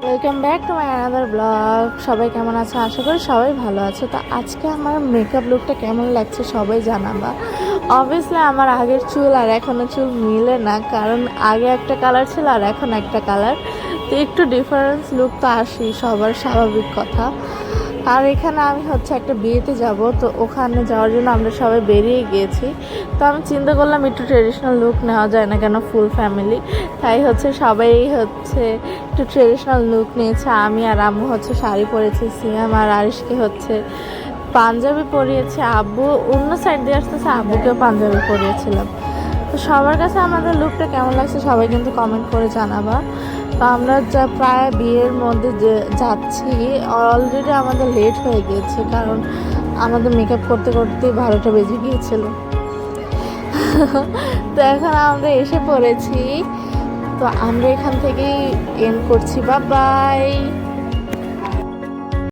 Welcome back to my another blog. সবাই কেমন আছে? আশা করি সবাই ভালো আছে। তো আজকে আমার মেকআপ লুকটা কেমন লাগছে সবাই জানাবা। অবভিয়াসলি আমার আগের চুল আর এখনের চুল মিলে না, কারণ আগে একটা কালার ছিল আর এখন একটা কালার, তো একটু ডিফারেন্স লুক তো আসেই, সবার স্বাভাবিক কথা। আর এখানে আমি একটা বিয়েতে যাব, তো ওখানে যাওয়ার জন্য আমরা সবাই বেরিয়ে গিয়েছি। তো আমি চিন্তা করলাম একটু ট্রেডিশনাল লুক নেওয়া যায় না কেন, ফুল ফ্যামিলি, তাই সবাই একটু ট্রেডিশনাল লুক নিয়েছে। আমি আর আম্মু শাড়ি পরেছি, সিয়াম আর আরিশকে পাঞ্জাবি পরিয়েছে, আব্বু অন্য সাইড দিয়ে আসতেছে, আব্বুকেও পাঞ্জাবি পরিয়েছিলাম। তো সবার কাছে আমাদের লুকটা কেমন লাগছে সবাই কিন্তু কমেন্ট করে জানাবা। তো আমরা যা প্রায় বিয়ের মধ্যে যাচ্ছি, অলরেডি আমাদের লেট হয়ে গিয়েছে, কারণ আমাদের মেকআপ করতে করতে 12টা বেজে গিয়েছিল। তো এখন আমরা এসে পড়েছি, তো আমরা এখান থেকেই এন্ড করছি। Bye bye.